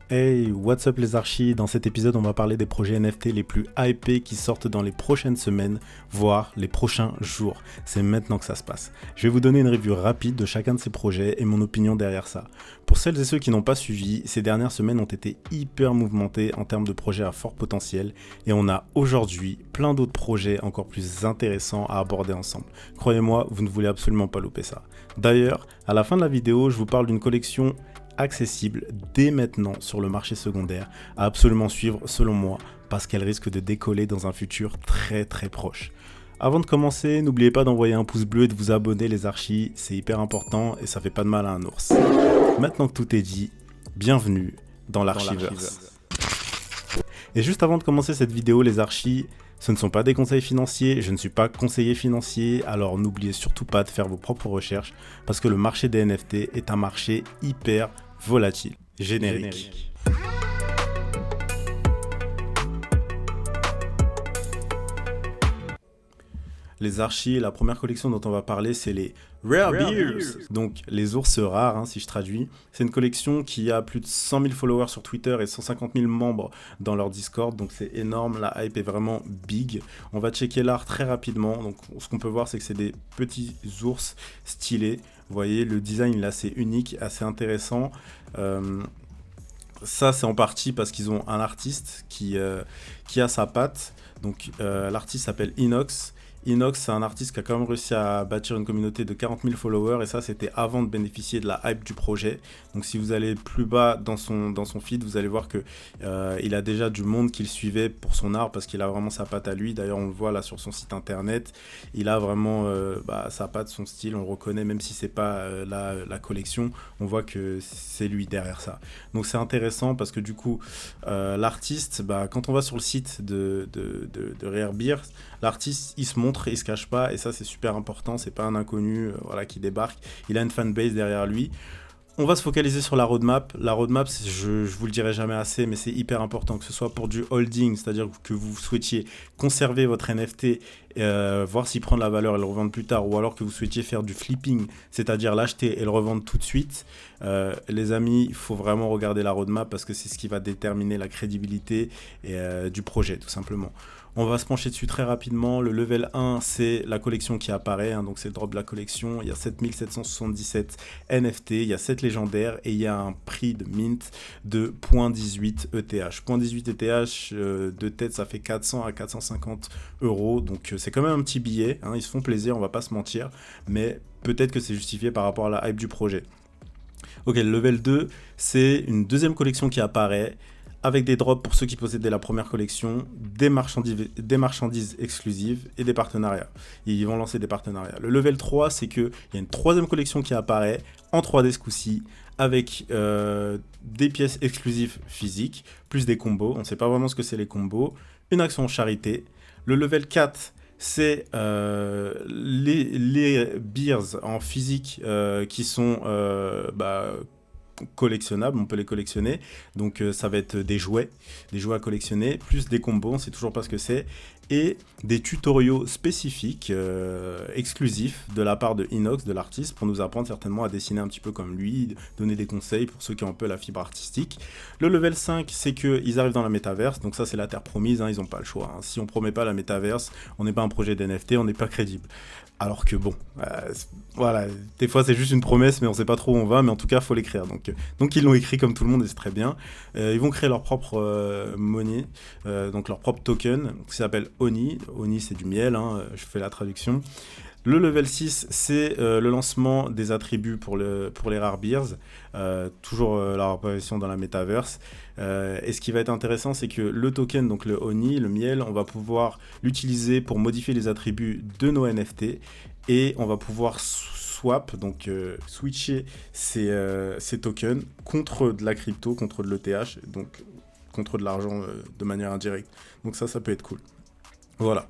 Hey, what's up les archis? Dans cet épisode, on va parler des projets NFT les plus hypés qui sortent dans les prochaines semaines, voire les prochains jours. C'est maintenant que ça se passe. Je vais vous donner une review rapide de chacun de ces projets et mon opinion derrière ça. Pour celles et ceux qui n'ont pas suivi, ces dernières semaines ont été hyper mouvementées en termes de projets à fort potentiel et on a aujourd'hui plein d'autres projets encore plus intéressants à aborder ensemble. Croyez-moi, vous ne voulez absolument pas louper ça. D'ailleurs, à la fin de la vidéo, je vous parle d'une collection accessible dès maintenant sur le marché secondaire à absolument suivre selon moi parce qu'elle risque de décoller dans un futur très proche. Avant de commencer, n'oubliez pas d'envoyer un pouce bleu et de vous abonner les archis, c'est hyper important et ça fait pas de mal à un ours. Maintenant que tout est dit, bienvenue dans l'Archiverse. Et juste avant de commencer cette vidéo les archis, ce ne sont pas des conseils financiers, je ne suis pas conseiller financier, alors n'oubliez surtout pas de faire vos propres recherches parce que le marché des NFT est un marché hyper volatile. Générique. Les archis, la première collection dont on va parler, c'est les Rare Bears, donc les ours rares, si je traduis. C'est une collection qui a plus de 100 000 followers sur Twitter et 150 000 membres dans leur Discord, donc c'est énorme, la hype est vraiment big. On va checker l'art très rapidement, donc ce qu'on peut voir, c'est que c'est des petits ours stylés. Vous voyez, le design là, c'est unique, assez intéressant. Ça, c'est en partie parce qu'ils ont un artiste qui a sa patte. Donc, l'artiste s'appelle Inox. Inox, c'est un artiste qui a quand même réussi à bâtir une communauté de 40 000 followers et ça, c'était avant de bénéficier de la hype du projet. Donc, si vous allez plus bas dans son feed, vous allez voir que il a déjà du monde qui le suivait pour son art parce qu'il a vraiment sa patte à lui. D'ailleurs, on le voit là sur son site internet. Il a vraiment sa patte, son style. On le reconnaît même si c'est pas la collection. On voit que c'est lui derrière ça. Donc, c'est intéressant parce que du coup, l'artiste, quand on va sur le site de Rare Bears, l'artiste, il se montre, il se cache pas, et ça c'est super important, c'est pas un inconnu qui débarque, il a une fanbase derrière lui. On va se focaliser sur la roadmap. La roadmap, je vous le dirai jamais assez, mais c'est hyper important, que ce soit pour du holding, c'est-à-dire que vous souhaitiez conserver votre NFT, voir s'il prend de la valeur et le revendre plus tard, ou alors que vous souhaitiez faire du flipping, c'est-à-dire l'acheter et le revendre tout de suite. Les amis, il faut vraiment regarder la roadmap parce que c'est ce qui va déterminer la crédibilité du projet, tout simplement. On va se pencher dessus très rapidement. Le level 1, c'est la collection qui apparaît, donc c'est le drop de la collection. Il y a 7777 NFT, il y a 7 légendaires et il y a un prix de mint de 0.18 ETH. 0.18 ETH, de tête, ça fait 400 à 450 euros. Donc c'est quand même un petit billet, ils se font plaisir, on va pas se mentir. Mais peut-être que c'est justifié par rapport à la hype du projet. Ok, le level 2, c'est une deuxième collection qui apparaît, avec des drops pour ceux qui possédaient la première collection, des marchandises exclusives et des partenariats. Ils vont lancer des partenariats. Le level 3, c'est qu'il y a une troisième collection qui apparaît, en 3D ce coup-ci, avec des pièces exclusives physiques, plus des combos. On ne sait pas vraiment ce que c'est les combos. Une action charité. Le level 4, c'est les beers en physique qui sont collectionnables, on peut les collectionner, donc ça va être des jouets à collectionner, plus des combos, on sait toujours pas ce que c'est, et des tutoriaux spécifiques, exclusifs de la part de Inox, de l'artiste, pour nous apprendre certainement à dessiner un petit peu comme lui, donner des conseils pour ceux qui ont un peu la fibre artistique. Le level 5, c'est qu'ils arrivent dans la métaverse, donc ça c'est la terre promise, ils n'ont pas le choix. Si on promet pas la métaverse, on n'est pas un projet d'NFT, on n'est pas crédible. Alors que bon, voilà, des fois c'est juste une promesse, mais on sait pas trop où on va, mais en tout cas, faut l'écrire. Donc ils l'ont écrit comme tout le monde et c'est très bien. Ils vont créer leur propre monnaie, donc leur propre token, qui s'appelle Oni. Oni, c'est du miel, je fais la traduction. Le level 6, c'est le lancement des attributs pour les Rare Bears, toujours leur apparition dans la Metaverse. Et ce qui va être intéressant, c'est que le token, donc le Oni, le miel, on va pouvoir l'utiliser pour modifier les attributs de nos NFT et on va pouvoir swap, donc switcher ces tokens contre de la crypto, contre de l'ETH, donc contre de l'argent de manière indirecte. Donc ça peut être cool. Voilà.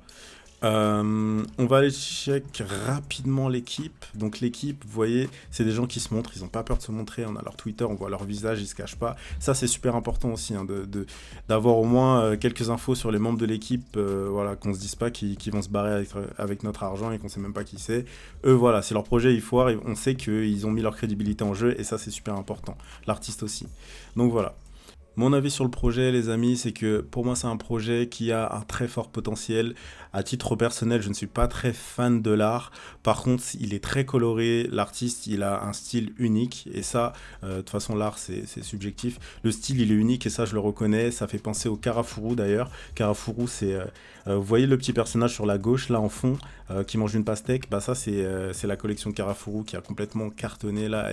On va aller check rapidement l'équipe. Donc l'équipe, vous voyez, c'est des gens qui se montrent, ils n'ont pas peur de se montrer. On a leur Twitter, on voit leur visage, ils se cachent pas. Ça, c'est super important aussi, hein, d'avoir au moins quelques infos sur les membres de l'équipe, voilà, qu'on se dise pas qu'ils vont se barrer avec notre argent et qu'on sait même pas qui c'est. Eux, voilà, c'est leur projet, ils foirent, et on sait qu'ils ont mis leur crédibilité en jeu, et ça, c'est super important. L'artiste aussi. Donc voilà. Mon avis sur le projet, les amis, c'est que pour moi, c'est un projet qui a un très fort potentiel. À titre personnel, je ne suis pas très fan de l'art. Par contre, il est très coloré. L'artiste, il a un style unique. Et ça, de toute façon, l'art, c'est subjectif. Le style, il est unique et ça, je le reconnais. Ça fait penser au Karafuru d'ailleurs. Karafuru, vous voyez le petit personnage sur la gauche, là en fond, qui mange une pastèque. Bah, ça, c'est la collection Karafuru qui a complètement cartonné. Là,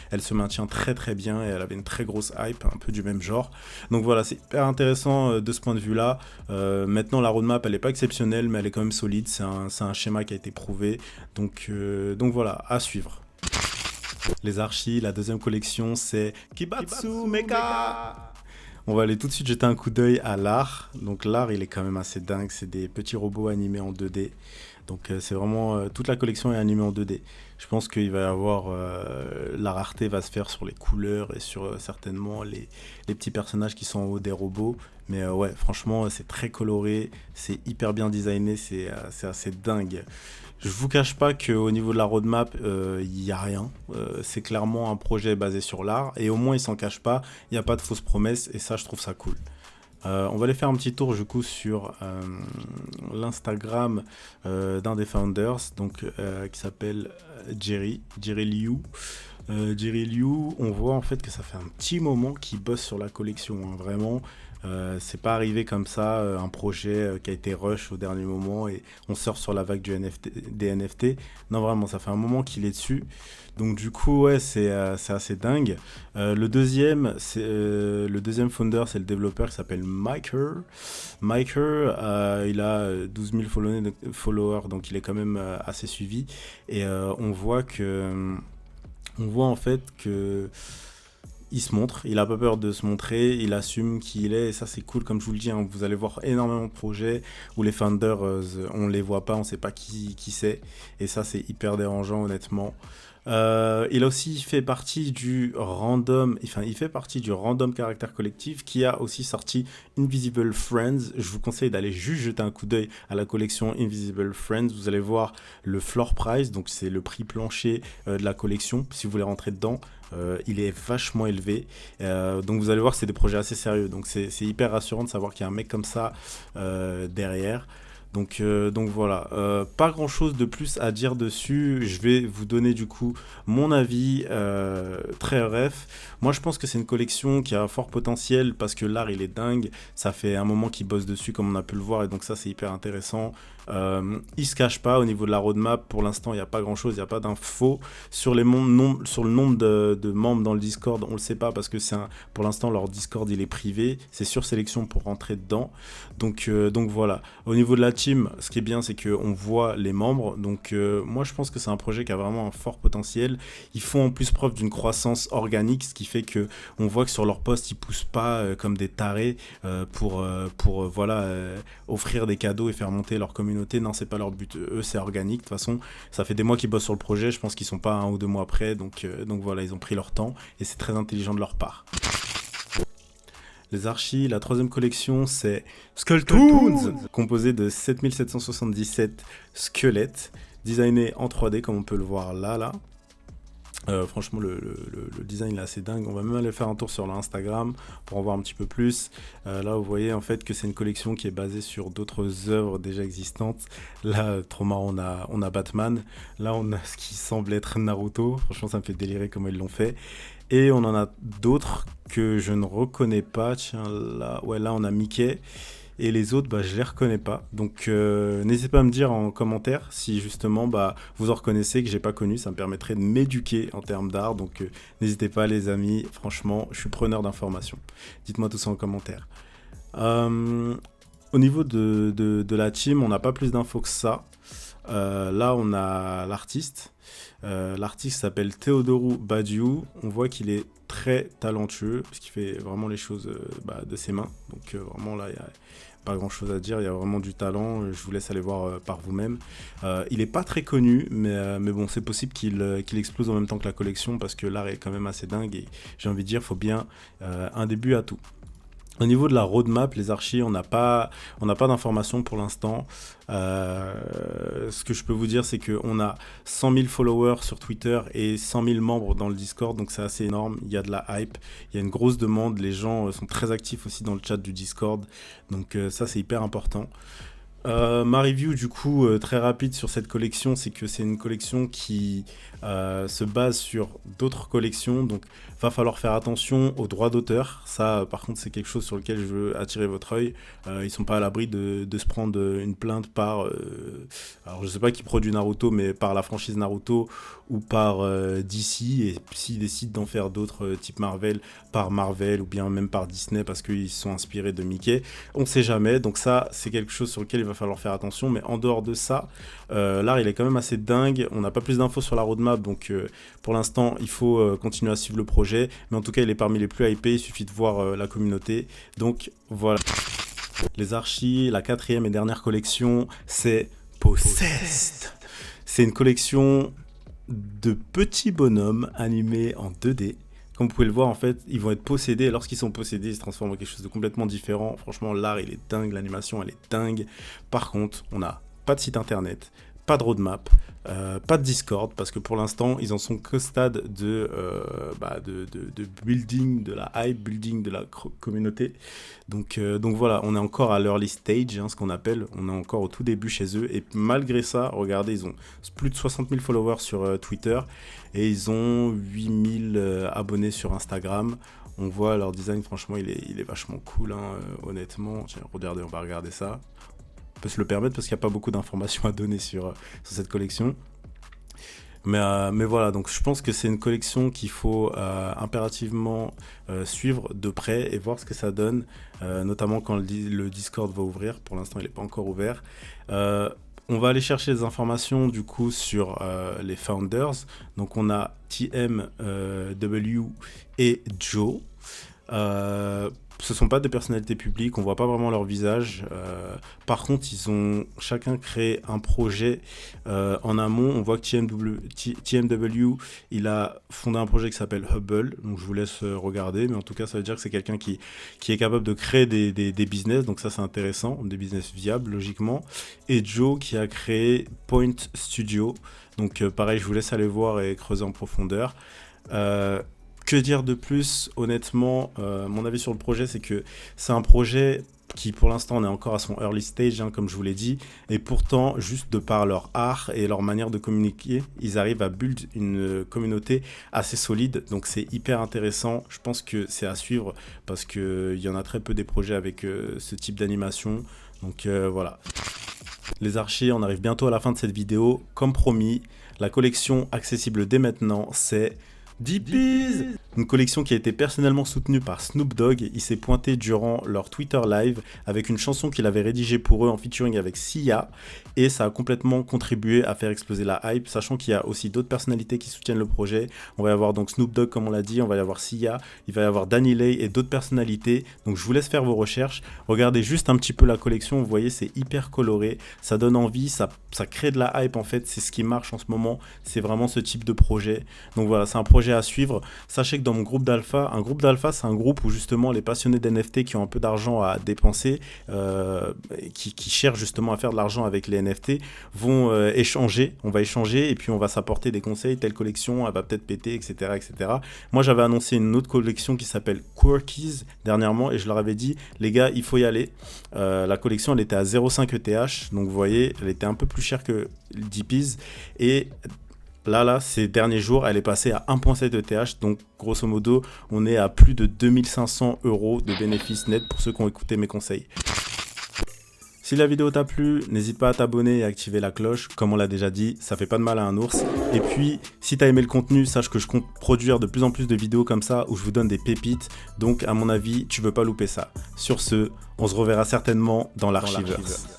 elle se maintient très très bien et elle avait une très grosse hype, un peu du même genre. Donc voilà, c'est hyper intéressant de ce point de vue-là. Maintenant, la roadmap, elle n'est pas exceptionnelle, mais elle est quand même solide. C'est un schéma qui a été prouvé. Donc voilà, à suivre. Les archis, la deuxième collection, c'est Kibatsu Mecha. On va aller tout de suite jeter un coup d'œil à l'art. Donc l'art, il est quand même assez dingue. C'est des petits robots animés en 2D. Donc c'est vraiment... toute la collection est animée en 2D. Je pense qu'il va y avoir... la rareté va se faire sur les couleurs et sur certainement les petits personnages qui sont en haut des robots. Mais ouais, franchement, c'est très coloré. C'est hyper bien designé. C'est assez dingue. Je vous cache pas qu'au niveau de la roadmap, il n'y a rien. C'est clairement un projet basé sur l'art. Et au moins, il s'en cache pas. Il n'y a pas de fausses promesses. Et ça, je trouve ça cool. On va aller faire un petit tour du coup sur l'Instagram d'un des founders, donc qui s'appelle Jerry Liu. Jerry Liu, on voit en fait que ça fait un petit moment qu'il bosse sur la collection, hein, vraiment. C'est pas arrivé comme ça, un projet qui a été rush au dernier moment et on sort sur la vague des NFT. Non, vraiment, ça fait un moment qu'il est dessus. Donc du coup, ouais, c'est assez dingue. Le deuxième founder, c'est le développeur qui s'appelle Maker. Maker, il a 12 000 followers, donc il est quand même assez suivi. Et on voit en fait que il se montre, il a pas peur de se montrer, il assume qui il est, et ça c'est cool, comme je vous le dis, hein, vous allez voir énormément de projets où les founders, on les voit pas, on sait pas qui c'est, et ça c'est hyper dérangeant honnêtement. Il a aussi fait partie du random, enfin il fait partie du random caractère collectif qui a aussi sorti Invisible Friends. Je vous conseille d'aller juste jeter un coup d'œil à la collection Invisible Friends. Vous allez voir le floor price, donc c'est le prix plancher de la collection. Si vous voulez rentrer dedans, il est vachement élevé. Donc vous allez voir, c'est des projets assez sérieux. Donc c'est hyper rassurant de savoir qu'il y a un mec comme ça derrière. Donc voilà, pas grand chose de plus à dire dessus. Je vais vous donner du coup mon avis très bref. Moi je pense que c'est une collection qui a un fort potentiel parce que l'art il est dingue. Ça fait un moment qu'il bosse dessus comme on a pu le voir et donc ça c'est hyper intéressant. Il se cache pas au niveau de la roadmap. Pour l'instant il n'y a pas grand chose, il n'y a pas d'infos. Sur le nombre de membres dans le Discord, on le sait pas parce que pour l'instant leur Discord il est privé. C'est sur sélection pour rentrer dedans. Donc voilà. Au niveau de la team, ce qui est bien, c'est qu'on voit les membres. Donc moi, je pense que c'est un projet qui a vraiment un fort potentiel. Ils font en plus preuve d'une croissance organique, ce qui fait qu'on voit que sur leur poste, ils poussent pas comme des tarés pour offrir des cadeaux et faire monter leur communauté. Non, c'est pas leur but. Eux, c'est organique. De toute façon, ça fait des mois qu'ils bossent sur le projet. Je pense qu'ils sont pas 1 ou 2 mois près. Donc voilà, ils ont pris leur temps et c'est très intelligent de leur part. Les archis, la troisième collection, c'est Skulltoons, composé de 7777 squelettes, designés en 3D, comme on peut le voir là. Franchement, le design est assez dingue. On va même aller faire un tour sur leur Instagram pour en voir un petit peu plus. Là, vous voyez en fait que c'est une collection qui est basée sur d'autres œuvres déjà existantes. Là, trop marrant, on a Batman. Là, on a ce qui semble être Naruto. Franchement, ça me fait délirer comment ils l'ont fait. Et on en a d'autres que je ne reconnais pas. Tiens, là, on a Mickey. Et les autres, je les reconnais pas. Donc, n'hésitez pas à me dire en commentaire si justement vous en reconnaissez que j'ai pas connu. Ça me permettrait de m'éduquer en termes d'art. Donc, n'hésitez pas, les amis. Franchement, je suis preneur d'informations. Dites-moi tout ça en commentaire. Au niveau de la team, on n'a pas plus d'infos que ça. Là, on a l'artiste. L'artiste s'appelle Teodoru Badiou. On voit qu'il est très talentueux parce qu'il fait vraiment les choses de ses mains. Donc vraiment là, il y a pas grand chose à dire, il y a vraiment du talent, je vous laisse aller voir par vous-même. Il est pas très connu, mais bon, c'est possible qu'il explose en même temps que la collection, parce que l'art est quand même assez dingue, et j'ai envie de dire, faut bien un début à tout. Au niveau de la roadmap, les archis, on n'a pas d'informations pour l'instant. Ce que je peux vous dire, c'est qu'on a 100 000 followers sur Twitter et 100 000 membres dans le Discord, donc c'est assez énorme. Il y a de la hype, il y a une grosse demande, les gens sont très actifs aussi dans le chat du Discord, donc ça c'est hyper important. Ma review du coup très rapide sur cette collection, c'est que c'est une collection qui se base sur d'autres collections, donc va falloir faire attention aux droits d'auteur. Ça par contre c'est quelque chose sur lequel je veux attirer votre œil. Ils sont pas à l'abri de se prendre une plainte par alors je sais pas qui produit Naruto, mais par la franchise Naruto ou par DC, et s'ils décident d'en faire d'autres type Marvel, par Marvel ou bien même par Disney parce qu'ils sont inspirés de Mickey, on sait jamais. Donc ça c'est quelque chose sur lequel il va falloir faire attention, mais en dehors de ça, l'art il est quand même assez dingue. On n'a pas plus d'infos sur la roadmap, donc pour l'instant il faut continuer à suivre le projet, mais en tout cas il est parmi les plus hypés, il suffit de voir la communauté. Donc voilà. Les archis, la 4e et dernière collection, c'est Possessed. C'est une collection de petits bonhommes animés en 2D. Comme vous pouvez le voir, en fait, ils vont être possédés. Et lorsqu'ils sont possédés, ils se transforment en quelque chose de complètement différent. Franchement, l'art, il est dingue. L'animation, elle est dingue. Par contre, on n'a pas de site internet, pas de roadmap, pas de Discord, parce que pour l'instant, ils en sont qu'au stade de building, de la hype, building de la communauté. Donc voilà, on est encore à l'early stage, hein, ce qu'on appelle. On est encore au tout début chez eux. Et malgré ça, regardez, ils ont plus de 60 000 followers sur Twitter et ils ont 8 000 abonnés sur Instagram. On voit leur design, franchement, il est vachement cool, hein, honnêtement. Tiens, regardez, on va regarder ça. On peut se le permettre parce qu'il n'y a pas beaucoup d'informations à donner sur cette collection. Mais voilà, donc je pense que c'est une collection qu'il faut impérativement suivre de près et voir ce que ça donne, notamment quand le Discord va ouvrir. Pour l'instant, il n'est pas encore ouvert. On va aller chercher des informations du coup sur les founders. Donc on a TMW et Joe. Ce ne sont pas des personnalités publiques, on ne voit pas vraiment leur visage. Par contre, ils ont chacun créé un projet en amont. On voit que TMW, il a fondé un projet qui s'appelle Hubble. Donc je vous laisse regarder, mais en tout cas, ça veut dire que c'est quelqu'un qui est capable de créer des business. Donc ça, c'est intéressant, des business viables, logiquement. Et Joe, qui a créé Point Studio. Donc pareil, je vous laisse aller voir et creuser en profondeur. Que dire de plus? Honnêtement, mon avis sur le projet, c'est que c'est un projet qui, pour l'instant, on est encore à son early stage, hein, comme je vous l'ai dit, et pourtant, juste de par leur art et leur manière de communiquer, ils arrivent à build une communauté assez solide, donc c'est hyper intéressant. Je pense que c'est à suivre, parce qu'il y en a très peu des projets avec ce type d'animation, donc voilà. Les archis, on arrive bientôt à la fin de cette vidéo. Comme promis, la collection accessible dès maintenant, c'est Deepies, une collection qui a été personnellement soutenue par Snoop Dogg. Il s'est pointé durant leur Twitter live avec une chanson qu'il avait rédigée pour eux en featuring avec Sia, et ça a complètement contribué à faire exploser la hype, sachant qu'il y a aussi d'autres personnalités qui soutiennent le projet. On va y avoir donc Snoop Dogg, comme on l'a dit, on va y avoir Sia, il va y avoir Danny Lay et d'autres personnalités. Donc je vous laisse faire vos recherches, regardez juste un petit peu la collection, vous voyez, c'est hyper coloré, ça donne envie, ça crée de la hype en fait, c'est ce qui marche en ce moment, c'est vraiment ce type de projet. Donc voilà, c'est un projet à suivre. Sachez que dans mon groupe d'alpha, un groupe d'alpha, c'est un groupe où justement les passionnés d'NFT qui ont un peu d'argent à dépenser, qui cherchent justement à faire de l'argent avec les NFT, vont échanger. On va échanger et puis on va s'apporter des conseils. Telle collection, elle va peut-être péter, etc., etc. Moi, j'avais annoncé une autre collection qui s'appelle Quirkies dernièrement et je leur avais dit, les gars, il faut y aller. La collection, elle était à 0,5 ETH, donc vous voyez, elle était un peu plus chère que Deepies, et Là, ces derniers jours, elle est passée à 1,7 ETH, donc grosso modo, on est à plus de 2500 € de bénéfices nets pour ceux qui ont écouté mes conseils. Si la vidéo t'a plu, n'hésite pas à t'abonner et à activer la cloche, comme on l'a déjà dit, ça fait pas de mal à un ours. Et puis, si t'as aimé le contenu, sache que je compte produire de plus en plus de vidéos comme ça, où je vous donne des pépites, donc à mon avis, tu veux pas louper ça. Sur ce, on se reverra certainement dans l'Archiverse.